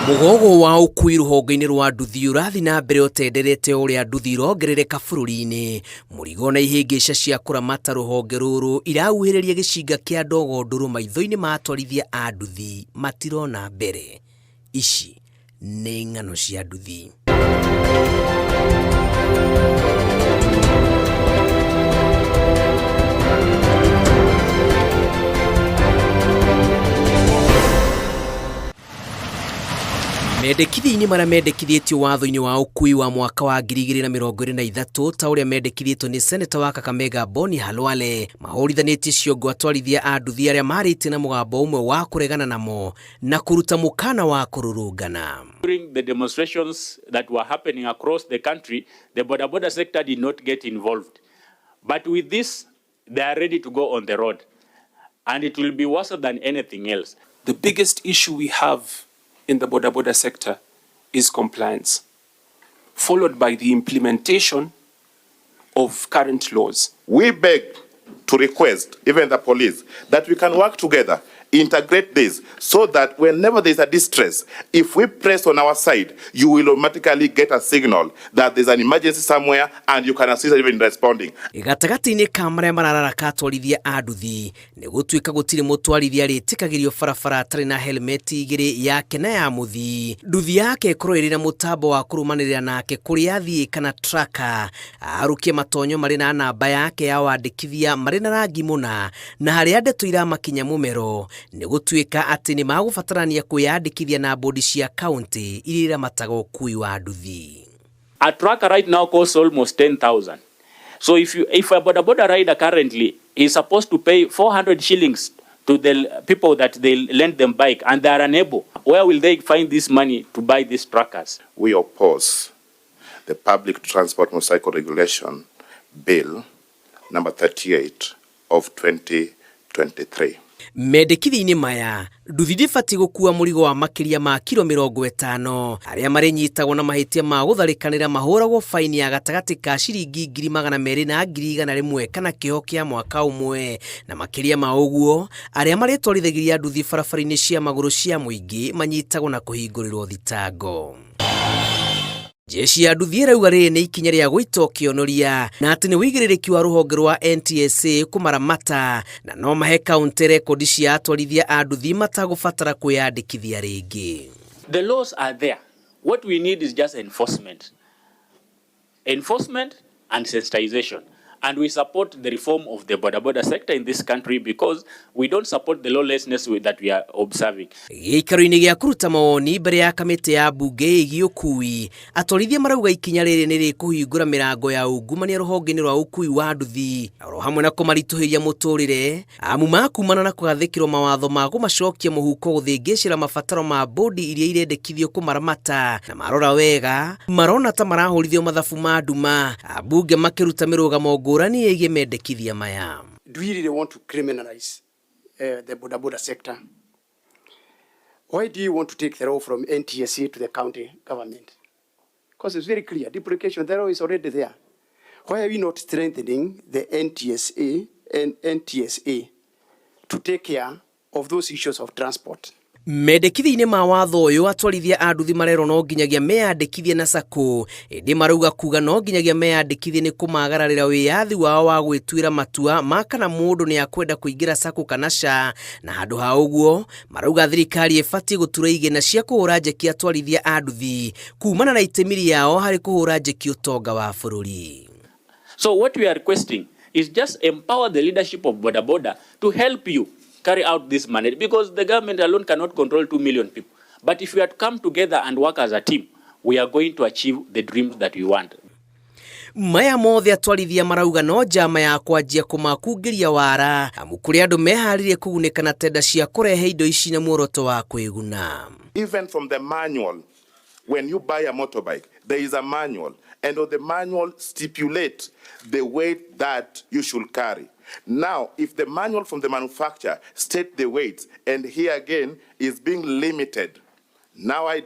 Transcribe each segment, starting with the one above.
Mugogo wa ukui ruhonge-inĩ rwa Nduthi urathi na mbere ũtenderete ũrĩa Nduthi irongerereka bũrũri-inĩ. Mũrigo na ihĩngĩca cia kũramata rũhonge rũrũ irahuhĩrĩria gĩcinga kĩa ndogo ndũrũ maitho-inĩ ma atwarithia a nduthi matirona mbere. Ici nĩ ng'ano cia Nduthi. Mendekithia-inĩ marĩa mendekithĩtio watho-inĩ wa ũkui wa mwaka wa 2023 ta ũrĩa mendekithĩtio nĩ seneta wa Kakamega Boni Halwale, mahorithanĩtie ciongo atwarithia a nduthi arĩa marĩtie na mũgambo ũmwe wa kũregana namo na kũruta mũkana wa kũrũrũngana. During the demonstrations that were happening across the country, the border sector did not get involved. But with this, they are ready to go on the road. And it will be worse than anything else. The biggest issue we have in the border sector is compliance, followed by the implementation of current laws. We beg to request, even the police, that we can work together, integrate this, so that whenever there is a distress, if we press on our side, you will automatically get a signal that there's an emergency somewhere and you can assist even in responding. Gatagati-inĩ ka marĩa marararaka atwarithia a nduthi nĩ gũtuĩka gũtirĩ mũtwarithia rĩtĩkagĩrio barabara atarĩ na helmeti igĩrĩ yake na ya mũthii. Nduthi yake ĩkorwo ĩrĩ na mũtambo wa kũrũmanĩrĩra nake kũrĩa athiĩ kana tracker, arũkie matonyo marĩ na namba yake ya wandĩkithia marĩ na rangi mũna, na harĩa ndeto iramakinya mũmero nĩ gũtuĩka atĩ nĩ magũbatarania kwĩyandĩkithia na bodi cia kaunti iria iramataga ũkui wa nduthi. A tracker right now costs almost 10,000. So if a border rider currently is supposed to pay 400 shillings to the people that they lend them bike and they are unable, where will they find this money to buy these trackers? We oppose the Public Transport Motorcycle Regulation Bill number 38 of 2023. Mendekithia-inĩ maya nduthi ndĩbatiĩ gũkua mũrigo wa makĩria ma kilo 50 arĩa marĩnyitagwo na mahĩtia ma gũtharĩkanĩra mahũragwo faini ya gatagatĩ ka ciringi 200 na 100 kana kĩoho kĩa mwaka ũmwe, na makĩria ma ũguo arĩa marĩtwarithagia nduthi barabara-inĩ cia magũrũ cia mũingĩ manyitagwo na kũhingũrĩrwo thitango. Jeshi ya nduthi ĩrauga rĩrĩ nĩ ikinya rĩa gũita kĩonoria na atĩ nĩ wĩigĩrĩrĩki wa rũhonge rwa NTSA kũmaramata na no mahe kaunti rekondi cia atwarithia a nduthi matagũbatara kwĩyandĩkithia rĩngĩ. The laws are there. What we need is just enforcement. Enforcement and sensitization. And we support the reform of the border sector in this country because we don't support the lawlessness that we are observing. Gĩikaro-inĩ gĩa kũruta mawoni mbere ya kamĩtĩ ya mbunge ĩgiĩ ũkui, atwarithia marauga ikinya rĩrĩ nĩ rĩkũhingũra mĩrango ya ungumania rũhonge-inĩ rwa ũkui wa nduthi, oro hamwe na kũmaritũhĩria mũtũrĩre amu makumana na kũgathĩkĩrwo mawatho ma kũmacokia mũhuko gũthĩngĩcĩra mabataro ma bodi iria irendekithio kũmaramata, na marora wega marona ta marahũrithio mathabu ma nduma, ambunge makĩruta mĩrũgamo ngũrani ĩgiĩ mendekithia maya. Do we really want to criminalize the border sector? Why do you want to take the law from NTSA to the county government? Because it's very clear, duplication, the law is already there. Why are we not strengthening the NTSA and NTSA to take care of those issues of transport? Mendekithia-inĩ ma watho ũyũ atwarithia a nduthi marerwo no nginyagia meyandĩkithie na SACCO, ĩndĩ marauga kuga no nginyagia meyandĩkithie nĩ kũmagararĩra wĩyathi wao wa gwĩtuĩra matua ma kana mũndũ nĩ akwenda kũingĩra SACCO kana SHA, na handũ ha ũguo marauga thirikari ĩbatiĩ gũtura igĩna cia kũhũra njeki atwarithia a nduthi kumana na itemi rĩao harĩ kũhũra njeki ũtonga wa bũrũri. So what we are requesting is just empower the leadership of border to help you carry out this mandate, because the government alone cannot control 2 million people. But if we had come together and work as a team, we are going to achieve the dreams that we want. Maya mothe atwarithia marauga no njama ya kwanjia kũmakungĩria wara amu kũrĩ andũ meharĩrie kũgunĩka na tenda cia kũrehe indo ici na muoroto wa kwĩguna. Even from the manual, when you buy a motorbike, there is a manual, and on the manual stipulate the weight that you should carry. Now, if the manual from the manufacturer state the weights, and here again is being limited, now I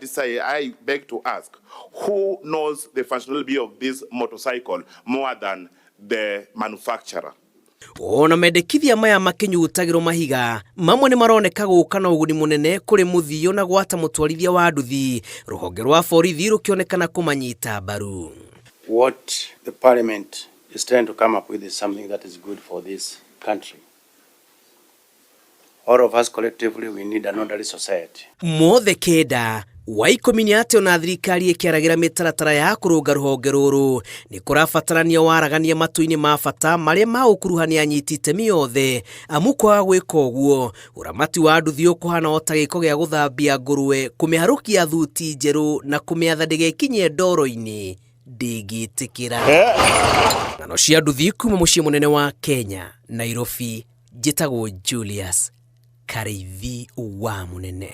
beg to ask, who knows the functionality of this motorcycle more than the manufacturer? Ona mendekithia maya makinyutagirwo mahiga mamwe ni maroneka gũka na ũguni mũnene kũrĩ mũthio na gwata mũtwarithia wa nduthi, rũhonge rwa borithi rũkĩonekana kũmanyita mbaru. What the parliament is trying to come up with is something that is good for this country. All of us collectively, we need an orderly society. Mothe kenda wa ikũmi nĩ atĩ ona thirikari ĩkĩaragĩra mĩtaratara ya kũrũnga rũhonge rũrũ nĩ kũrabatarania waragania matũ-inĩ ma bata marĩa maũkuruhania anyiti itemi yothe, amu kwaga gwĩka ũguo ũramati wa nduthi ũkũhana o ta gĩko gĩa gũthambia ngũrwe, kũmĩharũkia thuti njerũ na kũmĩatha ndĩgekinye ndoro-inĩ ndĩngĩtĩkĩra. Ng'ano cia nduthi kuma mũciĩ mũnene wa Kenya, Nairobi, njĩtagwo Julius Karĩithi wa Mũnene.